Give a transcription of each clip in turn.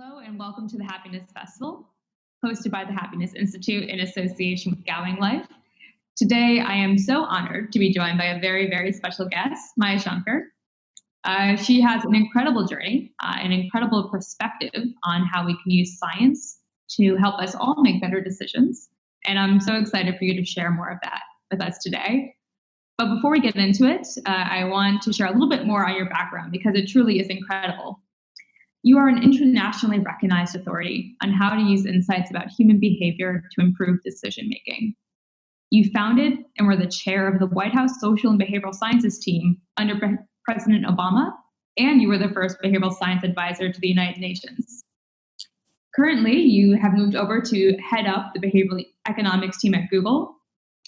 Hello and welcome to the Happiness Festival, hosted by the Happiness Institute in association with Gowing Life. Today, I am so honored to be joined by a very, very special guest, Shankar. She has an incredible journey, an incredible perspective on how we can use science to help us all make better decisions. And I'm so excited for you to share more of that with us today. But before we get into it, I want to share a little bit more on your background because it truly is incredible. You are an internationally recognized authority on how to use insights about human behavior to improve decision making. You founded and were the chair of the White House Social and Behavioral Sciences team under President Obama, and you were the first behavioral science advisor to the United Nations. Currently, you have moved over to head up the behavioral economics team at Google.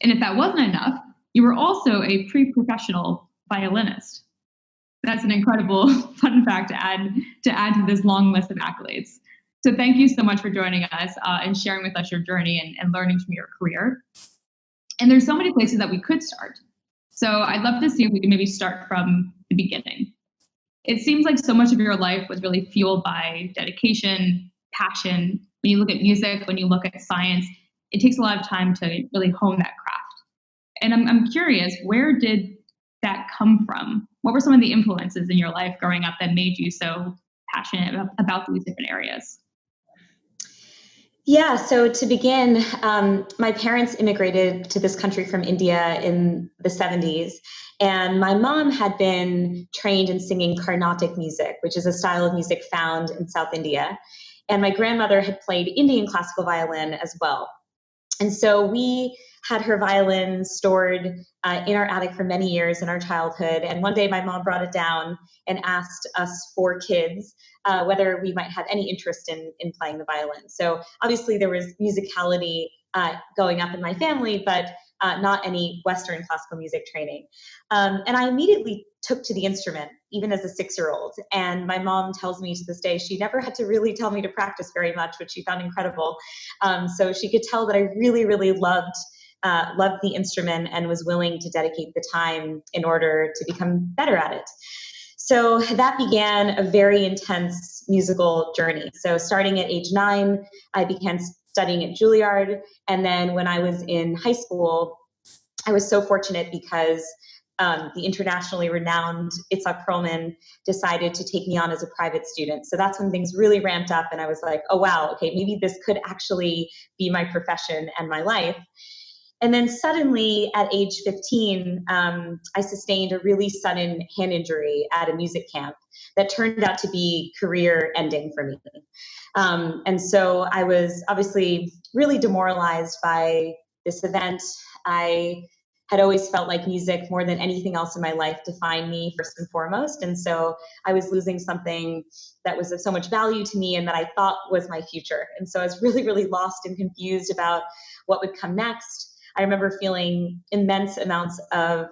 And if that wasn't enough, you were also a pre-professional violinist. That's an incredible fun fact to add to this long list of accolades. So thank you so much for joining us and sharing with us your journey and learning from your career. And there's so many places that we could start. So I'd love to see if we can maybe start from the beginning. It seems like so much of your life was really fueled by dedication, passion. When you look at music, when you look at science, it takes a lot of time to really hone that craft. And I'm curious, where did that come from? What were some of the influences in your life growing up that made you so passionate about these different areas? Yeah, so to begin, my parents immigrated to this country from India in the 70s, and my mom had been trained in singing Carnatic music, which is a style of music found in South India. And my grandmother had played Indian classical violin as well. And so we had her violin stored in our attic for many years in our childhood. And one day my mom brought it down and asked us four kids whether we might have any interest in playing the violin. So obviously there was musicality going up in my family, but not any Western classical music training. And I immediately took to the instrument, even as a 6-year-old. And my mom tells me to this day, she never had to really tell me to practice very much, which she found incredible. So she could tell that I really, really loved the instrument and was willing to dedicate the time in order to become better at it. So that began a very intense musical journey. So starting at age 9, I began studying at Juilliard. And then when I was in high school, I was so fortunate because the internationally renowned Itzhak Perlman decided to take me on as a private student. So that's when things really ramped up and I was like, oh wow, okay, maybe this could actually be my profession and my life. And then suddenly at age 15, I sustained a really sudden hand injury at a music camp that turned out to be career ending for me. And so I was obviously really demoralized by this event. I had always felt like music more than anything else in my life defined me first and foremost. And so I was losing something that was of so much value to me and that I thought was my future. And so I was really, really lost and confused about what would come next. I remember feeling immense amounts of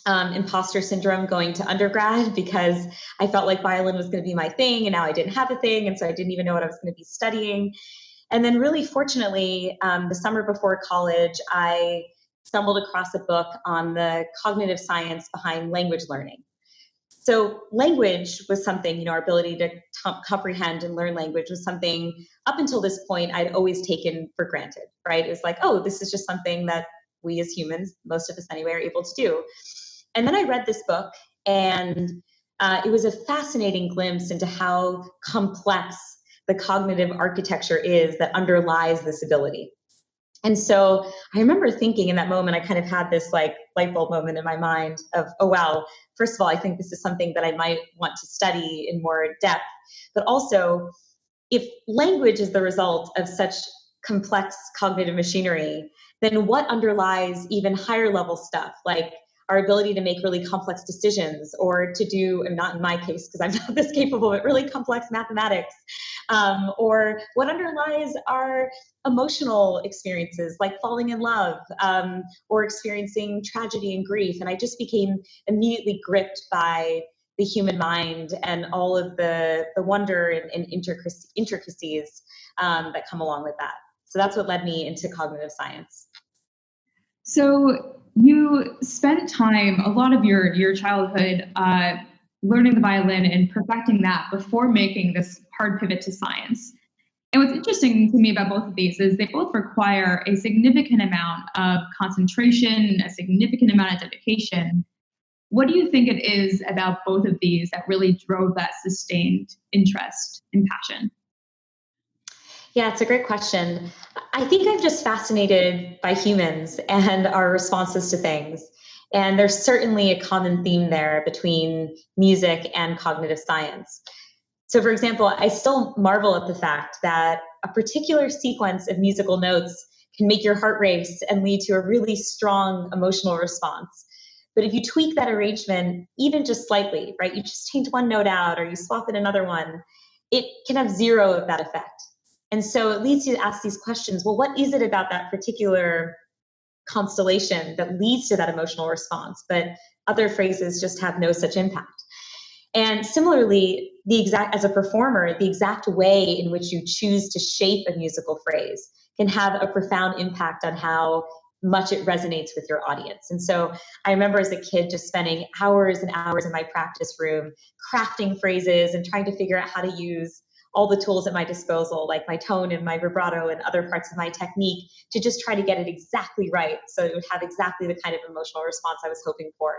imposter syndrome going to undergrad because I felt like violin was going to be my thing and now I didn't have a thing. And so I didn't even know what I was going to be studying. And then really fortunately, the summer before college, I stumbled across a book on the cognitive science behind language learning. So language was something, our ability to comprehend and learn language was something up until this point I'd always taken for granted, right? It was like, oh, this is just something that we as humans, most of us anyway, are able to do. And then I read this book and it was a fascinating glimpse into how complex the cognitive architecture is that underlies this ability. And so I remember thinking in that moment, I kind of had this like light bulb moment in my mind of, oh, wow, first of all, I think this is something that I might want to study in more depth. But also, if language is the result of such complex cognitive machinery, then what underlies even higher level stuff like our ability to make really complex decisions or to do, and not in my case because I'm not this capable, but really complex mathematics, or what underlies our emotional experiences like falling in love or experiencing tragedy and grief. And I just became immediately gripped by the human mind and all of the wonder and intricacies that come along with that. So that's what led me into cognitive science. So you spent time, a lot of your childhood, learning the violin and perfecting that before making this hard pivot to science. And what's interesting to me about both of these is they both require a significant amount of concentration, a significant amount of dedication. What do you think it is about both of these that really drove that sustained interest and passion? Yeah, it's a great question. I think I'm just fascinated by humans and our responses to things. And there's certainly a common theme there between music and cognitive science. So, for example, I still marvel at the fact that a particular sequence of musical notes can make your heart race and lead to a really strong emotional response. But if you tweak that arrangement, even just slightly, right, you just change one note out or you swap in another one, it can have zero of that effect. And so it leads you to ask these questions. Well, what is it about that particular constellation that leads to that emotional response? But other phrases just have no such impact. And similarly, as a performer, the exact way in which you choose to shape a musical phrase can have a profound impact on how much it resonates with your audience. And so I remember as a kid just spending hours and hours in my practice room crafting phrases and trying to figure out how to use all the tools at my disposal, like my tone and my vibrato and other parts of my technique, to just try to get it exactly right so it would have exactly the kind of emotional response I was hoping for.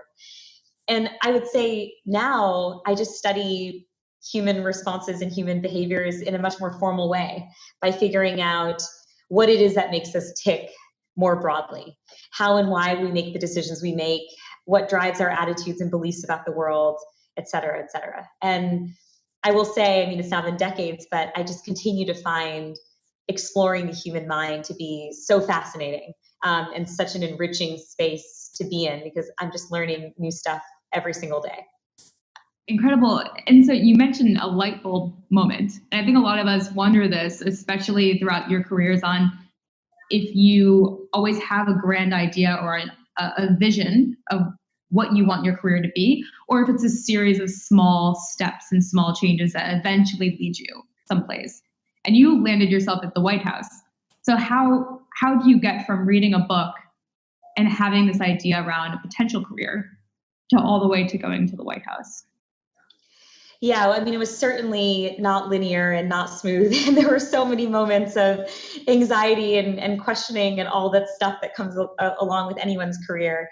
And I would say now I just study human responses and human behaviors in a much more formal way by figuring out what it is that makes us tick more broadly, how and why we make the decisions we make, what drives our attitudes and beliefs about the world, et cetera, et cetera. And I will say, I mean, it's now been decades, but I just continue to find exploring the human mind to be so fascinating and such an enriching space to be in, because I'm just learning new stuff every single day. Incredible. And so you mentioned a light bulb moment. And I think a lot of us wonder this, especially throughout your careers, on if you always have a grand idea or a vision of what you want your career to be, or if it's a series of small steps and small changes that eventually lead you someplace. And you landed yourself at the White House. So how do you get from reading a book and having this idea around a potential career to all the way to going to the White House? Yeah, I mean, it was certainly not linear and not smooth. And there were so many moments of anxiety and questioning and all that stuff that comes along with anyone's career.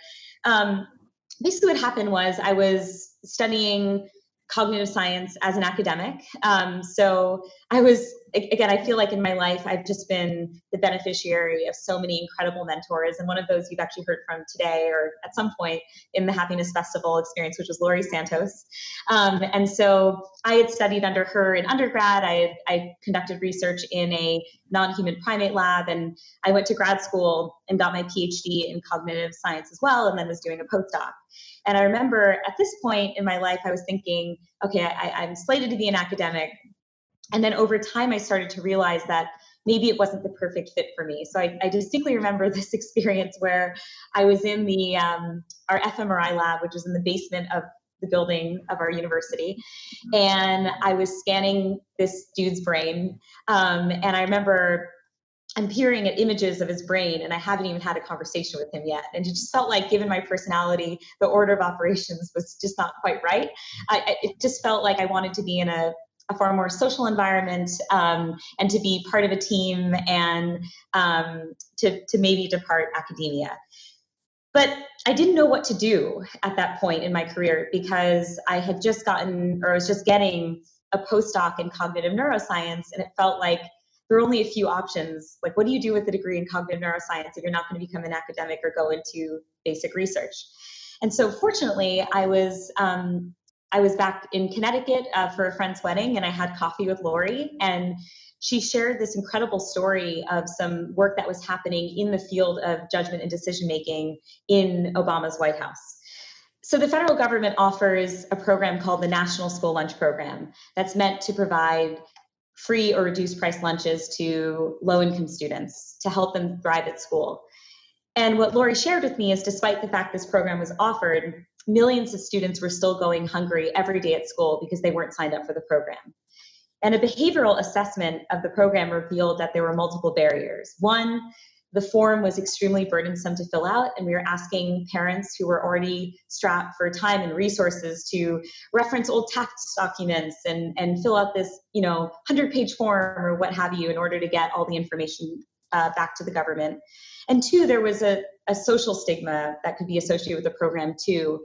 Basically, what happened was I was studying cognitive science as an academic. So I was, again, I feel like in my life, I've just been the beneficiary of so many incredible mentors. And one of those you've actually heard from today or at some point in the Happiness Festival experience, which was Laurie Santos. And so I had studied under her in undergrad. I conducted research in a non-human primate lab, and I went to grad school and got my PhD in cognitive science as well, and then was doing a postdoc. And I remember at this point in my life, I was thinking, okay, I'm slated to be an academic. And then over time, I started to realize that maybe it wasn't the perfect fit for me. So I distinctly remember this experience where I was in the our fMRI lab, which was in the basement of the building of our university. And I was scanning this dude's brain. And I remember I'm peering at images of his brain, and I haven't even had a conversation with him yet. And it just felt like, given my personality, the order of operations was just not quite right. It just felt like I wanted to be in a far more social environment and to be part of a team and to maybe depart academia. But I didn't know what to do at that point in my career because I had just gotten, or I was just getting a postdoc in cognitive neuroscience, and it felt like there are only a few options. Like, what do you do with a degree in cognitive neuroscience if you're not going to become an academic or go into basic research? And so fortunately, I was back in Connecticut for a friend's wedding, and I had coffee with Laurie, and she shared this incredible story of some work that was happening in the field of judgment and decision-making in Obama's White House. So the federal government offers a program called the National School Lunch Program that's meant to provide free or reduced price lunches to low-income students to help them thrive at school. And what Laurie shared with me is, despite the fact this program was offered, millions of students were still going hungry every day at school because they weren't signed up for the program. And a behavioral assessment of the program revealed that there were multiple barriers. One, the form was extremely burdensome to fill out, and we were asking parents who were already strapped for time and resources to reference old tax documents and fill out this 100-page form or what have you in order to get all the information back to the government. And two, there was a social stigma that could be associated with the program too,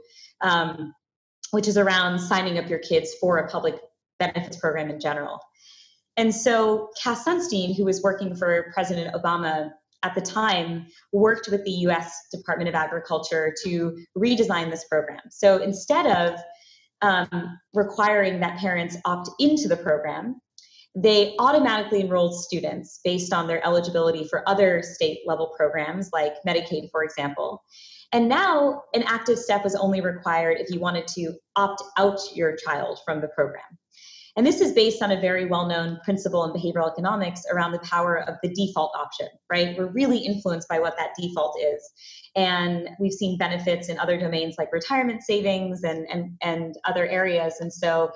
which is around signing up your kids for a public benefits program in general. And so Cass Sunstein, who was working for President Obama at the time, worked with the US Department of Agriculture to redesign this program. So instead of requiring that parents opt into the program, they automatically enrolled students based on their eligibility for other state level programs like Medicaid, for example. And now an active step was only required if you wanted to opt out your child from the program. And this is based on a very well-known principle in behavioral economics around the power of the default option, right? We're really influenced by what that default is. And we've seen benefits in other domains like retirement savings and other areas. And so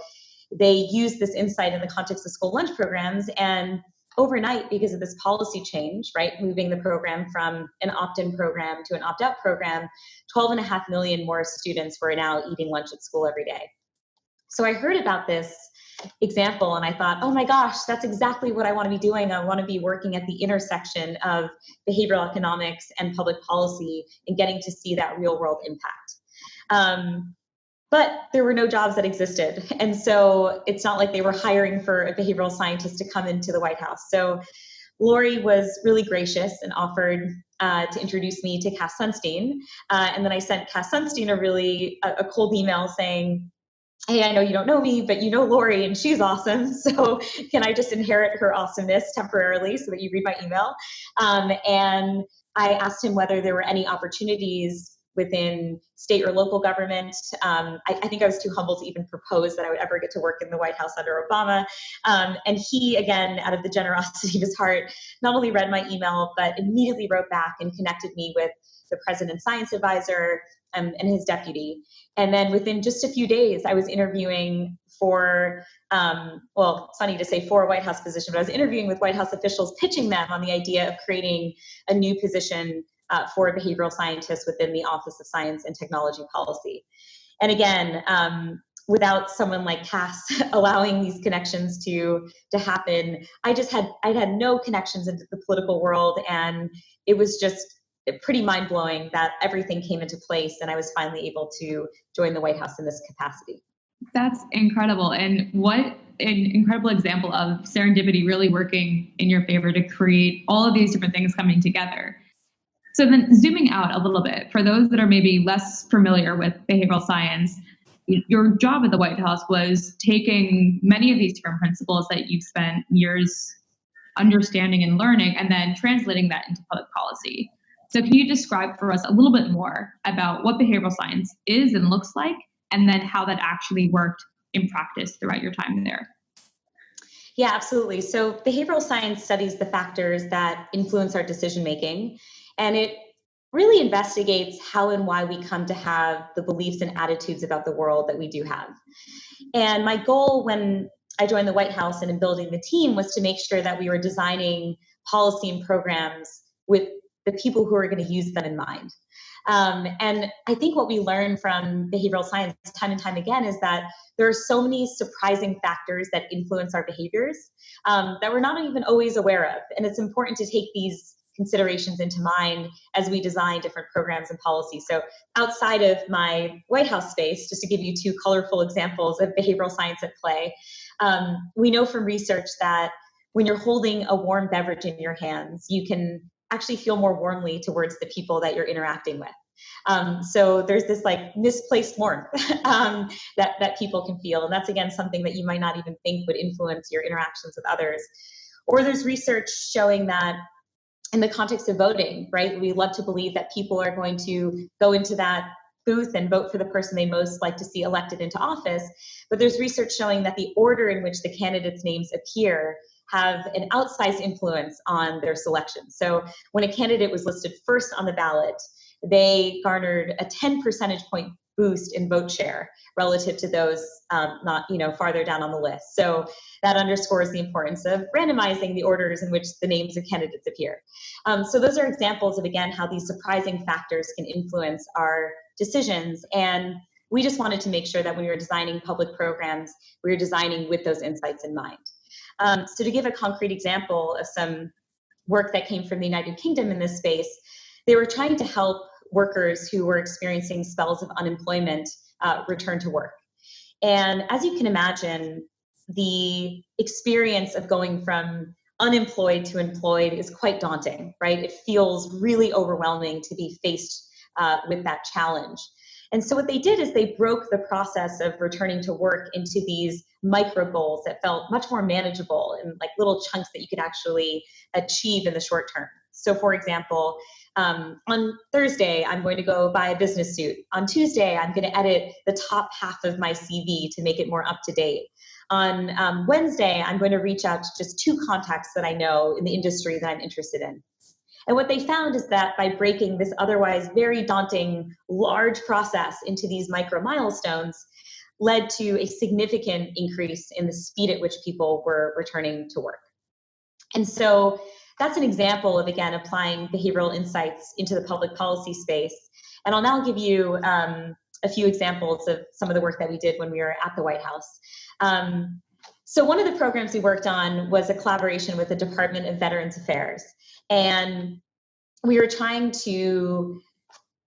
they use this insight in the context of school lunch programs, and overnight, because of this policy change, right, moving the program from an opt-in program to an opt-out program, 12.5 million more students were now eating lunch at school every day. So I heard about this example and I thought, oh my gosh, that's exactly what I want to be doing. I want to be working at the intersection of behavioral economics and public policy and getting to see that real world impact. But there were no jobs that existed. And so it's not like they were hiring for a behavioral scientist to come into the White House. So Lori was really gracious and offered to introduce me to Cass Sunstein. And then I sent Cass Sunstein a cold email saying, hey, I know you don't know me, but you know Lori and she's awesome. So can I just inherit her awesomeness temporarily so that you read my email? And I asked him whether there were any opportunities within state or local government. I think I was too humble to even propose that I would ever get to work in the White House under Obama. And he, again, out of the generosity of his heart, not only read my email, but immediately wrote back and connected me with the president's science advisor and his deputy. And then within just a few days, I was interviewing for, well, it's funny to say for a White House position, but I was interviewing with White House officials, pitching them on the idea of creating a new position for a behavioral scientist within the Office of Science and Technology Policy. And again, without someone like Cass allowing these connections to happen, I had no connections into the political world, and it was just pretty mind-blowing that everything came into place and I was finally able to join the White House in this capacity. That's incredible. And what an incredible example of serendipity really working in your favor to create all of these different things coming together. So then zooming out a little bit, for those that are maybe less familiar with behavioral science, your job at the White House was taking many of these different principles that you've spent years understanding and learning and then translating that into public policy. So can you describe for us a little bit more about what behavioral science is and looks like, and then how that actually worked in practice throughout your time there? Yeah, absolutely. So behavioral science studies the factors that influence our decision-making, and it really investigates how and why we come to have the beliefs and attitudes about the world that we do have. And my goal when I joined the White House and in building the team was to make sure that we were designing policy and programs with the people who are going to use them in mind. And I think what we learn from behavioral science time and time again is that there are so many surprising factors that influence our behaviors that we're not even always aware of. And it's important to take these considerations into mind as we design different programs and policies. So outside of my White House space, just to give you two colorful examples of behavioral science at play, we know from research that when you're holding a warm beverage in your hands, you can actually feel more warmly towards the people that you're interacting with. So there's this like misplaced warmth that people can feel. And that's, again, something that you might not even think would influence your interactions with others. Or there's research showing that in the context of voting, right, we love to believe that people are going to go into that booth and vote for the person they most like to see elected into office. But there's research showing that the order in which the candidates' names appear have an outsized influence on their selection. So when a candidate was listed first on the ballot, they garnered a 10 percentage point boost in vote share relative to those not, farther down on the list. So that underscores the importance of randomizing the orders in which the names of candidates appear. So those are examples of, again, how these surprising factors can influence our decisions. And we just wanted to make sure that when we were designing public programs, we were designing with those insights in mind. So to give a concrete example of some work that came from the United Kingdom in this space, they were trying to help workers who were experiencing spells of unemployment return to work. And as you can imagine, the experience of going from unemployed to employed is quite daunting, right? It feels really overwhelming to be faced with that challenge. And so what they did is they broke the process of returning to work into these micro goals that felt much more manageable and like little chunks that you could actually achieve in the short term. So for example, on Thursday, I'm going to go buy a business suit. On Tuesday, I'm going to edit the top half of my CV to make it more up to date. On Wednesday, I'm going to reach out to just 2 contacts that I know in the industry that I'm interested in. And what they found is that by breaking this otherwise very daunting, large process into these micro milestones, led to a significant increase in the speed at which people were returning to work. And so that's an example of, again, applying behavioral insights into the public policy space. And I'll now give you a few examples of some of the work that we did when we were at the White House. So one of the programs we worked on was a collaboration with the Department of Veterans Affairs. And we were trying to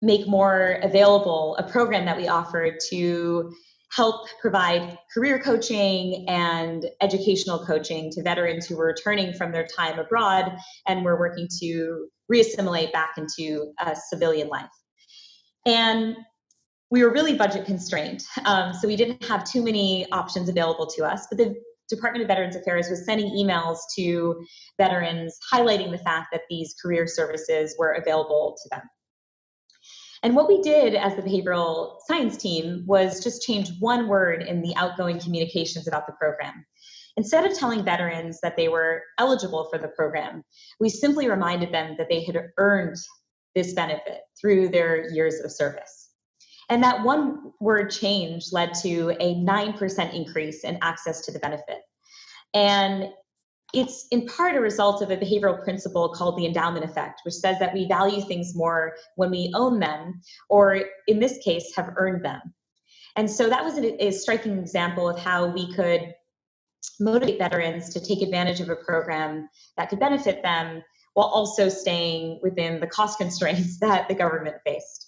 make more available a program that we offered to help provide career coaching and educational coaching to veterans who were returning from their time abroad and were working to reassimilate back into civilian life. And we were really budget constrained, so we didn't have too many options available to us, but the Department of Veterans Affairs was sending emails to veterans highlighting the fact that these career services were available to them. And what we did as the behavioral science team was just change one word in the outgoing communications about the program. Instead of telling veterans that they were eligible for the program, we simply reminded them that they had earned this benefit through their years of service. And that one word change led to a 9% increase in access to the benefit. And it's in part a result of a behavioral principle called the endowment effect, which says that we value things more when we own them, or in this case, have earned them. And so that was a striking example of how we could motivate veterans to take advantage of a program that could benefit them while also staying within the cost constraints that the government faced.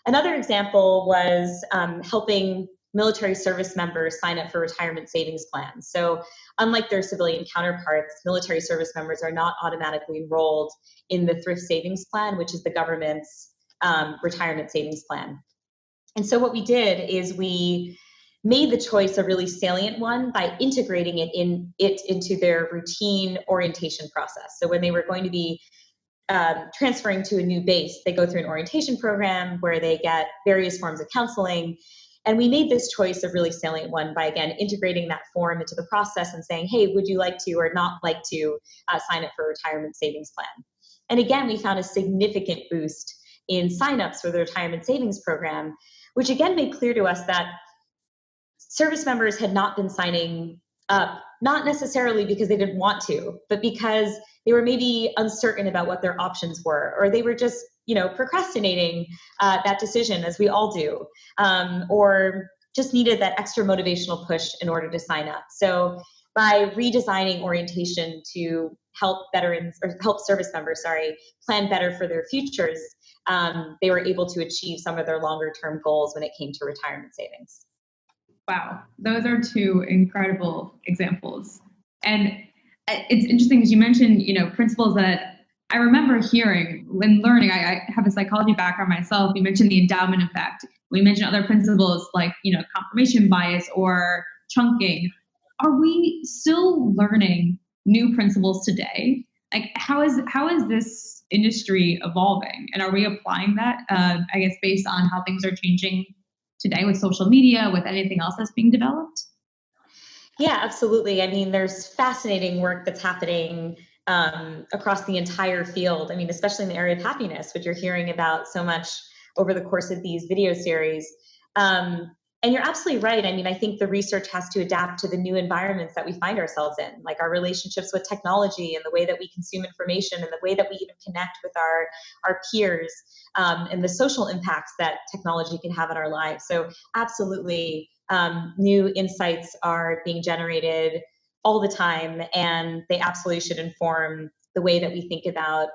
Another example was helping military service members sign up for retirement savings plans. So unlike their civilian counterparts, military service members are not automatically enrolled in the thrift savings plan, which is the government's retirement savings plan. And so what we did is we made the choice a really salient one by integrating it into their routine orientation process. So when they were going to be transferring to a new base, they go through an orientation program where they get various forms of counseling. And we made this choice a really salient one by, again, integrating that form into the process and saying, hey, would you like to or not like to sign up for a retirement savings plan? And again, we found a significant boost in signups for the retirement savings program, which again made clear to us that service members had not been signing up, not necessarily because they didn't want to, but because they were maybe uncertain about what their options were, or they were just procrastinating that decision, as we all do, or just needed that extra motivational push in order to sign up. So by redesigning orientation to help veterans or help service members, plan better for their futures, they were able to achieve some of their longer term goals when it came to retirement savings. Wow, those are 2 incredible examples. And it's interesting because you mentioned, principles that I remember hearing when learning. I have a psychology background myself. You mentioned the endowment effect. We mentioned other principles like, confirmation bias or chunking. Are we still learning new principles today? Like, how is this industry evolving? And are we applying that, I guess, based on how things are changing today with social media, with anything else that's being developed? Yeah, absolutely. I mean, there's fascinating work that's happening across the entire field. I mean, especially in the area of happiness, which you're hearing about so much over the course of these video series. And you're absolutely right. I mean, I think the research has to adapt to the new environments that we find ourselves in, like our relationships with technology and the way that we consume information and the way that we even connect with our peers, and the social impacts that technology can have on our lives. So absolutely, new insights are being generated all the time, and they absolutely should inform the way that we think about,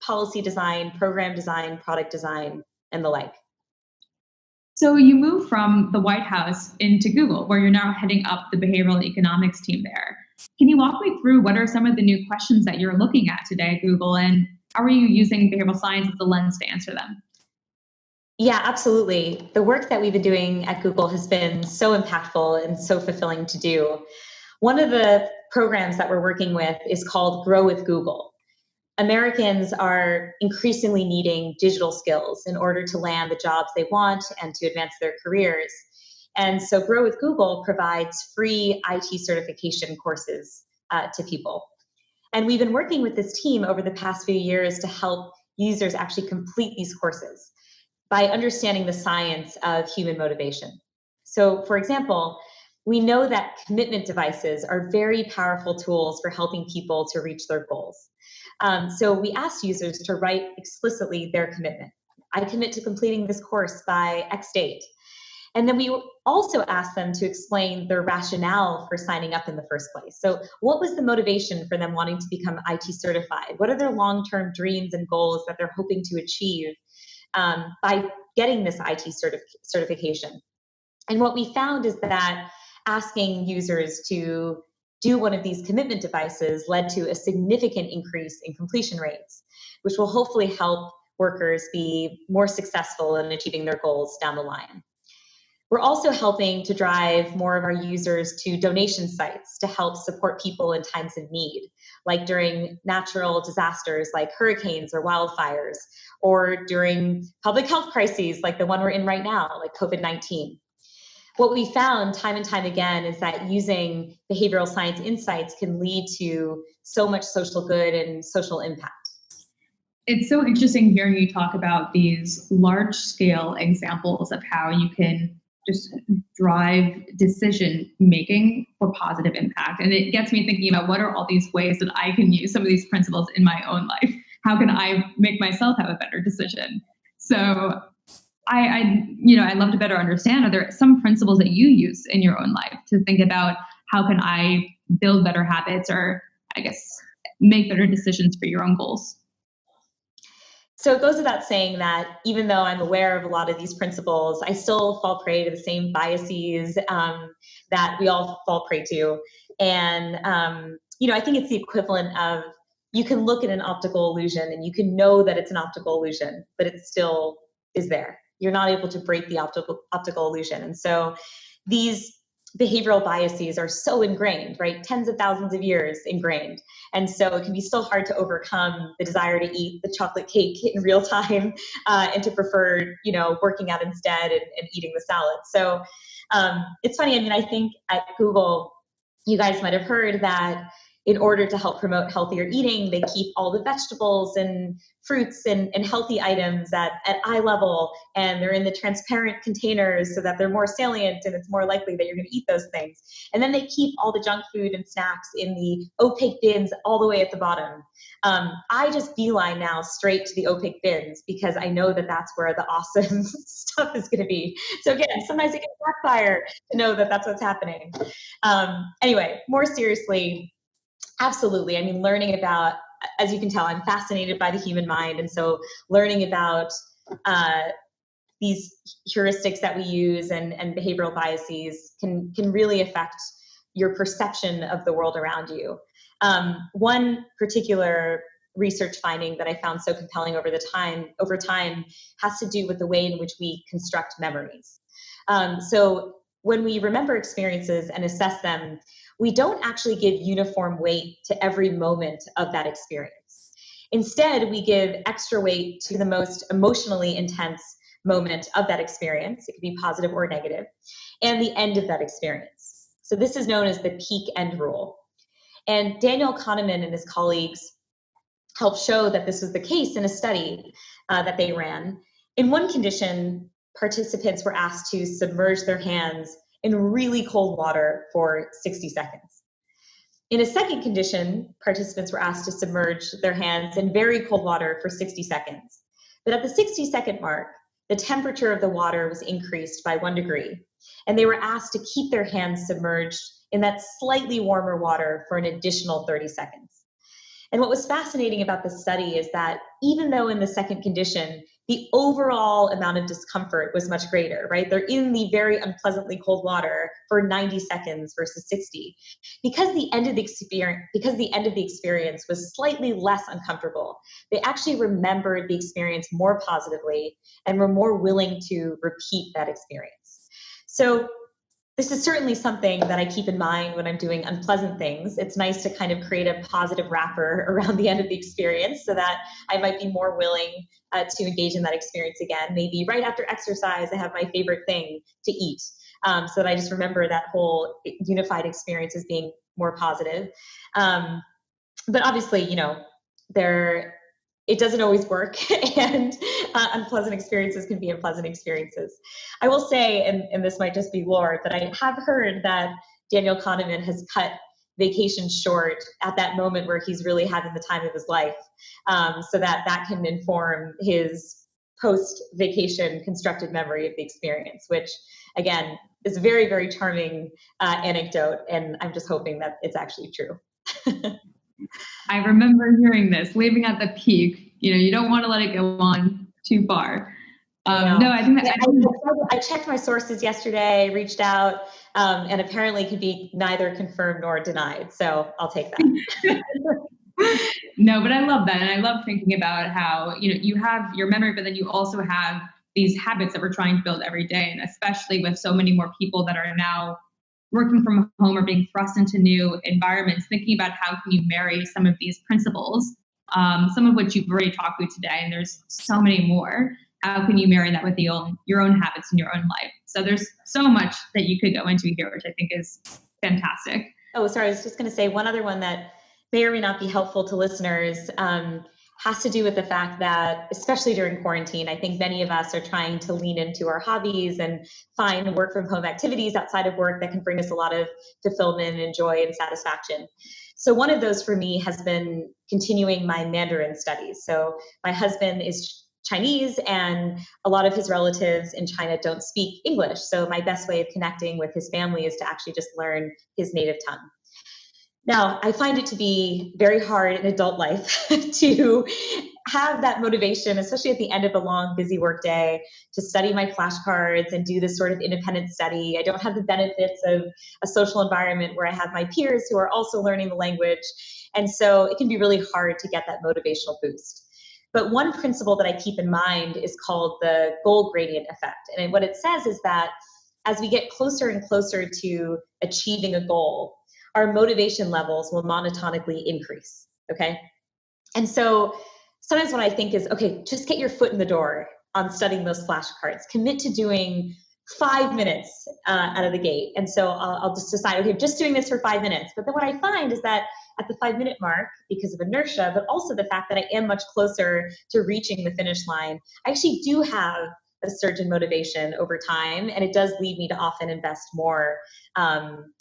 policy design, program design, product design, and the like. So you moved from the White House into Google, where you're now heading up the behavioral economics team there. Can you walk me through what are some of the new questions that you're looking at today at Google, and how are you using behavioral science as a lens to answer them? Yeah, absolutely. The work that we've been doing at Google has been so impactful and so fulfilling to do. One of the programs that we're working with is called Grow with Google. Americans are increasingly needing digital skills in order to land the jobs they want and to advance their careers. And so Grow with Google provides free IT certification courses to people. And we've been working with this team over the past few years to help users actually complete these courses by understanding the science of human motivation. So, for example, we know that commitment devices are very powerful tools for helping people to reach their goals. So we asked users to write explicitly their commitment. I commit to completing this course by X date. And then we also asked them to explain their rationale for signing up in the first place. So what was the motivation for them wanting to become IT certified? What are their long-term dreams and goals that they're hoping to achieve by getting this IT certification? And what we found is that asking users to do one of these commitment devices led to a significant increase in completion rates, which will hopefully help workers be more successful in achieving their goals down the line. We're also helping to drive more of our users to donation sites to help support people in times of need, like during natural disasters like hurricanes or wildfires, or during public health crises like the one we're in right now, like COVID-19. What we found time and time again is that using behavioral science insights can lead to so much social good and social impact. It's so interesting hearing you talk about these large scale examples of how you can just drive decision making for positive impact. And it gets me thinking about what are all these ways that I can use some of these principles in my own life? How can I make myself have a better decision? So I'd love to better understand, are there some principles that you use in your own life to think about how can I build better habits, or I guess make better decisions for your own goals? So it goes without saying that even though I'm aware of a lot of these principles, I still fall prey to the same biases that we all fall prey to. And, I think it's the equivalent of, you can look at an optical illusion and you can know that it's an optical illusion, but it still is there. You're not able to break the optical illusion. And so these behavioral biases are so ingrained, right? Tens of thousands of years ingrained. And so it can be still hard to overcome the desire to eat the chocolate cake in real time and to prefer, working out instead and eating the salad. So it's funny. I mean, I think at Google, you guys might have heard that in order to help promote healthier eating, they keep all the vegetables and fruits and healthy items at eye level, and they're in the transparent containers so that they're more salient and it's more likely that you're going to eat those things. And then they keep all the junk food and snacks in the opaque bins all the way at the bottom. I just beeline now straight to the opaque bins because I know that that's where the awesome stuff is going to be. So again, sometimes it can backfire to know that that's what's happening. Anyway, more seriously, absolutely. I mean, learning about, as you can tell, I'm fascinated by the human mind. And so learning about these heuristics that we use and behavioral biases can really affect your perception of the world around you. One particular research finding that I found so compelling over time has to do with the way in which we construct memories. So when we remember experiences and assess them, we don't actually give uniform weight to every moment of that experience. Instead, we give extra weight to the most emotionally intense moment of that experience. It could be positive or negative, and the end of that experience. So this is known as the peak end rule. And Daniel Kahneman and his colleagues helped show that this was the case in a study that they ran. In one condition, participants were asked to submerge their hands in really cold water for 60 seconds. In a second condition, participants were asked to submerge their hands in very cold water for 60 seconds. But at the 60-second mark, the temperature of the water was increased by 1 degree, and they were asked to keep their hands submerged in that slightly warmer water for an additional 30 seconds. And what was fascinating about this study is that even though in the second condition, the overall amount of discomfort was much greater, right? They're in the very unpleasantly cold water for 90 seconds versus 60. Because the end of the experience was slightly less uncomfortable, they actually remembered the experience more positively and were more willing to repeat that experience. So this is certainly something that I keep in mind when I'm doing unpleasant things. It's nice to kind of create a positive wrapper around the end of the experience so that I might be more willing to engage in that experience again. Maybe right after exercise, I have my favorite thing to eat, so that I just remember that whole unified experience as being more positive. But obviously, it doesn't always work, and unpleasant experiences can be unpleasant experiences. I will say, and this might just be lore, but I have heard that Daniel Kahneman has cut vacation short at that moment where he's really having the time of his life, so that can inform his post-vacation constructed memory of the experience, which, again, is a very, very charming anecdote, and I'm just hoping that it's actually true. I remember hearing this, leaving at the peak. You don't want to let it go on too far. No, I think that I checked my sources yesterday, reached out, and apparently could be neither confirmed nor denied. So I'll take that. No, but I love that. And I love thinking about how, you have your memory, but then you also have these habits that we're trying to build every day. And especially with so many more people that are now working from home or being thrust into new environments, thinking about how can you marry some of these principles, some of which you've already talked through today, and there's so many more. How can you marry that with your own habits in your own life? So there's so much that you could go into here, which I think is fantastic. Oh, sorry. I was just going to say one other one that may or may not be helpful to listeners, has to do with the fact that, especially during quarantine, I think many of us are trying to lean into our hobbies and find work from home activities outside of work that can bring us a lot of fulfillment and joy and satisfaction. So one of those for me has been continuing my Mandarin studies. So my husband is Chinese, and a lot of his relatives in China don't speak English. So my best way of connecting with his family is to actually just learn his native tongue. Now, I find it to be very hard in adult life to have that motivation, especially at the end of a long, busy work day, to study my flashcards and do this sort of independent study. I don't have the benefits of a social environment where I have my peers who are also learning the language. And so it can be really hard to get that motivational boost. But one principle that I keep in mind is called the goal gradient effect. And what it says is that as we get closer and closer to achieving a goal, our motivation levels will monotonically increase, okay? And so sometimes what I think is, okay, just get your foot in the door on studying those flashcards. Commit to doing 5 minutes out of the gate. And so I'll just decide, okay, just doing this for 5 minutes. But then what I find is that at the 5-minute mark, because of inertia, but also the fact that I am much closer to reaching the finish line, I actually do have a surge in motivation over time. And it does lead me to often invest more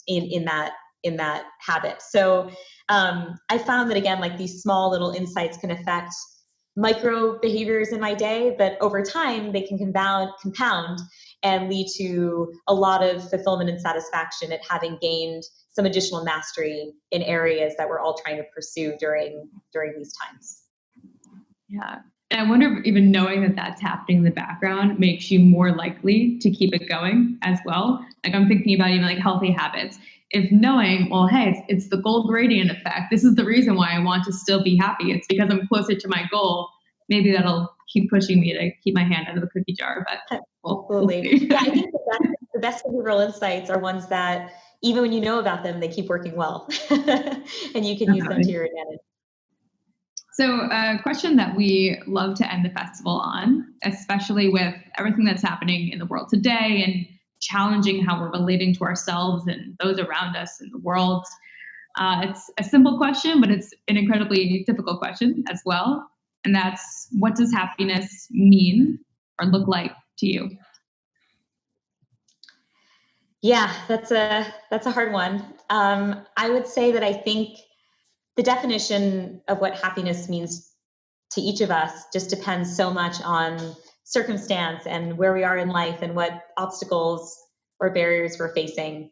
in that habit. So I found that, again, like these small little insights can affect micro behaviors in my day, but over time they can compound and lead to a lot of fulfillment and satisfaction at having gained some additional mastery in areas that we're all trying to pursue during these times. Yeah. And I wonder if even knowing that that's happening in the background makes you more likely to keep it going as well. Like I'm thinking about even like healthy habits. If knowing, well, hey, it's the goal gradient effect. This is the reason why I want to still be happy. It's because I'm closer to my goal. Maybe that'll keep pushing me to keep my hand out of the cookie jar. But we'll see. Yeah, I think the best behavioral insights are ones that even when you know about them, they keep working well, and you can use them to your advantage. So a question that we love to end the festival on, especially with everything that's happening in the world today and challenging how we're relating to ourselves and those around us in the world. It's a simple question, but it's an incredibly difficult question as well. And that's, what does happiness mean or look like to you? Yeah, that's a hard one. I would say that I think the definition of what happiness means to each of us just depends so much on circumstance and where we are in life and what obstacles or barriers we're facing.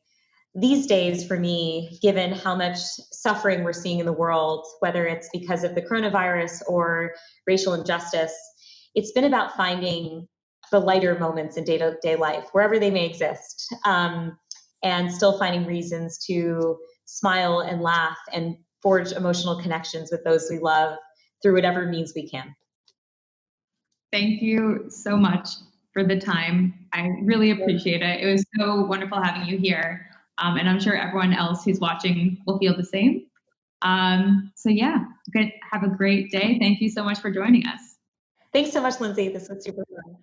These days, for me, given how much suffering we're seeing in the world, whether it's because of the coronavirus or racial injustice, it's been about finding the lighter moments in day to day life, wherever they may exist, and still finding reasons to smile and laugh and forge emotional connections with those we love through whatever means we can. Thank you so much for the time. I really appreciate it. It was so wonderful having you here. And I'm sure everyone else who's watching will feel the same. So yeah, good. Have a great day. Thank you so much for joining us. Thanks so much, Lindsay. This was super fun.